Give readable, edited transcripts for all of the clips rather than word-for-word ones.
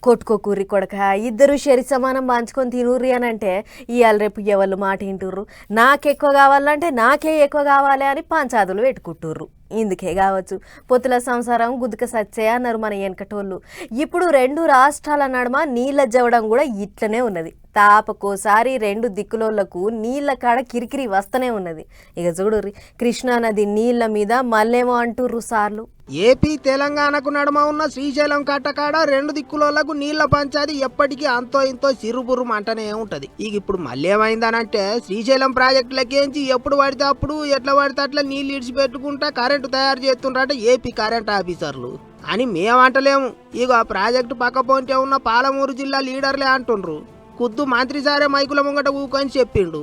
కొట్టుకోకూరి కొడక ఇద్దరు షరి సమానం పంచుకొని తినుర్రి అని అంటే ఇవాళ రేపు ఎవరు మాట వింటుర్రు. నాకెక్కువ కావాలంటే నాకే ఎక్కువ కావాలి అని పంచాదులు పెట్టుకుంటుర్రు. ఇందుకే కావచ్చు పొత్తుల సంసారం గుద్దుక సచ్చే అన్నారు మన వెనకటోళ్ళు. ఇప్పుడు రెండు రాష్ట్రాల నడుమ నీళ్ళ జవడం కూడా ఇట్లనే ఉన్నది. తాపకోసారి రెండు దిక్కులోళ్లకు నీళ్ళ కాడ కిరికిరి వస్తూనే ఉన్నది. ఇక చూడుర్రి, కృష్ణానది నీళ్ళ మీద మళ్ళేమో అంటుర్రు సార్లు. ఏపీ తెలంగాణకు నడుమ ఉన్న శ్రీశైలం కట్టకాడ రెండు దిక్కులకు నీళ్ల పంచాది ఎప్పటికీ అంతో ఇంతో సిరుబురు అంటనే ఉంటది. ఇక ఇప్పుడు మళ్ళీ ఏమైందనంటే శ్రీశైలం ప్రాజెక్టులకేంచి ఎప్పుడు పడితే అప్పుడు ఎట్లా పడితే అట్లా నీళ్లు ఇడిచిపెట్టుకుంటా కరెంటు తయారు చేస్తుండ్రట ఏపీ కరెంట్ ఆఫీసర్లు అని మేమంటలేము. ఇక ఆ ప్రాజెక్టు పక్క పొంటే ఉన్న పాలమూరు జిల్లా లీడర్లే అంటుండ్రు. కుద్దు మంత్రి సారే మైకుల ముంగట ఊకొని చెప్పిండు.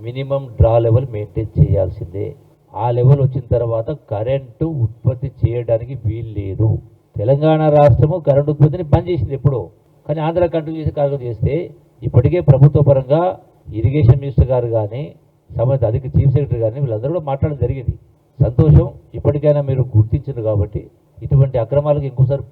మినిమం డ్రా లెవెల్ మెయింటైన్ చేయాల్సిందే. ఆ లెవెల్ వచ్చిన తర్వాత కరెంటు ఉత్పత్తి చేయడానికి వీలు లేదు. తెలంగాణ రాష్ట్రము కరెంటు ఉత్పత్తిని బంద్ చేసింది ఎప్పుడో, కానీ ఆంధ్ర కంట్రోల్ చేసే కార్యక్రమం చేస్తే ఇప్పటికే ప్రభుత్వ పరంగా ఇరిగేషన్ మినిస్టర్ గారు కానీ సంబంధిత అధిక చీఫ్ సెక్రటరీ కానీ వీళ్ళందరూ కూడా మాట్లాడడం జరిగింది. సంతోషం, ఇప్పటికైనా మీరు గుర్తించారు కాబట్టి ఇటువంటి అక్రమాలకు ఇంకోసారి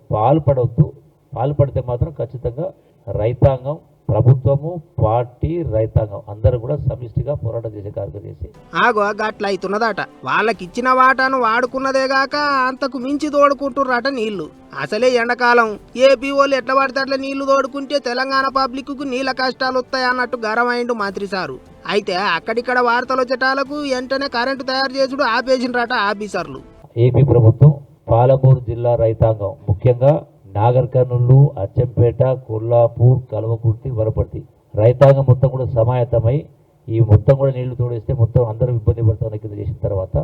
పాల్పడితే మాత్రం ఖచ్చితంగా రైతాంగం, ప్రభుత్వము, పార్టీ, రైతాంగం అందరూ కూడా సమిష్టిగా పోరాటం చేసే కార్యక్రమం చేసి ఆగో గట్ల అవుతున్నదట. వాళ్ళకిచ్చిన వాటాను వాడుకున్నదేగాక అంతకు మించి తోడుకుంటుర్రట నీళ్లు. అసలే ఎండాకాలం ఏపీ వాళ్ళు ఎట్లా పడితే అట్లా నీళ్లు తోడుకుంటే తెలంగాణ పబ్లిక్ కు నీళ్ళ కష్టాలు వస్తాయి అన్నట్టు గరమైండు మంత్రి సారు. అయితే అక్కడిక్కడ వార్తలు వచ్చేటాలకు వెంటనే కరెంటు తయారు చేసుడు ఆపేసిండ్రట ఆఫీసర్లు. ఏపీ ప్రభుత్వం పాలమూరు జిల్లా రైతాంగం, ముఖ్యంగా నాగర్ కర్నూలు, అచ్చంపేట, కొల్లాపూర్, కల్వకుర్తి, వరపర్తి రైతాంగం మొత్తం కూడా సమాయత్తమై ఈ మొత్తం కూడా నీళ్లు తోడేస్తే మొత్తం అందరూ ఇబ్బంది పడుతున్న కింద చేసిన తర్వాత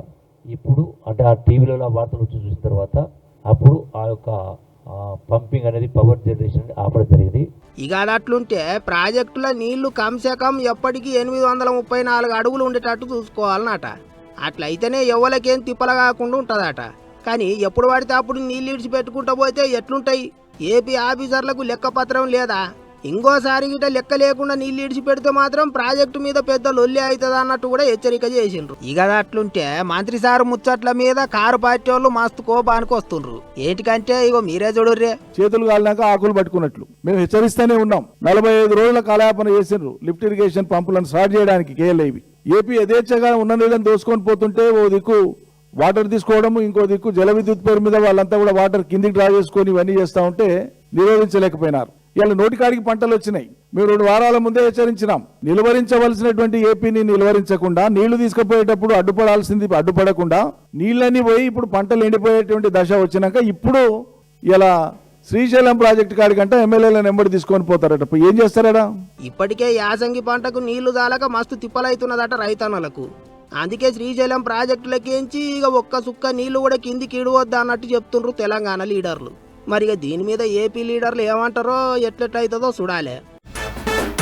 ఇప్పుడు అంటే ఆ టీవీలలో వార్తలు వచ్చి చూసిన తర్వాత అప్పుడు ఆ యొక్క పంపింగ్ అనేది పవర్ జనరేషన్ ఆపడం జరిగింది. ఇక అట్లుంటే ప్రాజెక్టుల నీళ్లు కమ్సే కమ్ ఎప్పటికీ 834 అడుగులు ఉండేటట్టు చూసుకోవాలన్నట. అట్లయితేనే ఎవరికేం తిప్పల కాకుండా ఉంటుందట. కానీ ఎప్పుడు పడితే అప్పుడు నీళ్ళు ఇడిచిపెట్టుకుంటూ పోతే ఎట్లుంటాయి? ఏపీ ఆఫీసర్లకు లెక్కపత్రం లేదా? ఇంకోసారి గిట లెక్క లేకుండా నీళ్ళు ఇడిచిపెడితే మాత్రం ప్రాజెక్టు మీద పెద్ద లొల్లి అవుతుంది అన్నట్టు కూడా హెచ్చరిక చేసిండ్రు. ఇక అట్లుంటే మంత్రి సారు ముచ్చట్ల మీద కారు పార్టీ వాళ్ళు మస్తు కోపానికి వస్తుండ్రు. ఏంటికంటే ఇగో మీరే చూడుర్రే, చేతులు కాలినాక ఆకులు పట్టుకున్నట్లు మేము హెచ్చరిస్తూనే ఉన్నాం. 45 రోజుల కాలయాపన చేసిండ్రు లిఫ్ట్ ఇరిగేషన్ పంపులను స్టార్ట్ చేయడానికి కేఎల్ఐవి. ఏపీ యథేచ్ఛగా ఉన్న నీళ్ళని దోసుకొని పోతుంటే ఓ దిక్కు వాటర్ తీసుకోవడము, ఇంకో దిక్కు జల విద్యుత్ పేరు మీద వాళ్ళంతా కూడా వాటర్ కిందికి డ్రా చేసుకొని ఇవన్నీ చేస్తూ ఉంటే నిరోధించలేకపోయినారు. ఇలా నోటికాడికి పంటలు వచ్చినాయి. మేము 2 వారాల ముందే హెచ్చరించినాం. నిలువరించవలసినటువంటి ఏపీని నిలువరించకుండా నీళ్లు తీసుకుపోయేటప్పుడు అడ్డుపడకుండా నీళ్ళన్నీ పోయి ఇప్పుడు పంటలు ఎండిపోయేటువంటి దశ వచ్చినాక ఇప్పుడు ఇలా శ్రీశైలం ప్రాజెక్టు కాడికంటే ఎమ్మెల్యేలను ఎంబడి తీసుకొని పోతారట. ఏం చేస్తారట? ఇప్పటికే యాసంగి పంటకు నీళ్లు జాలక మస్తు తిప్పలైతున్నదట రైతన్నలకు. అందుకే శ్రీశైలం ప్రాజెక్టులకేంచి ఇక ఒక్క సుక్క నీళ్లు కూడా కిందికి ఇడవద్దా అన్నట్టు చెప్తుండ్రు తెలంగాణ లీడర్లు. మరి ఇక దీని మీద ఏపీ లీడర్లు ఏమంటారో ఎట్లెట్లయితుందో చూడాలి.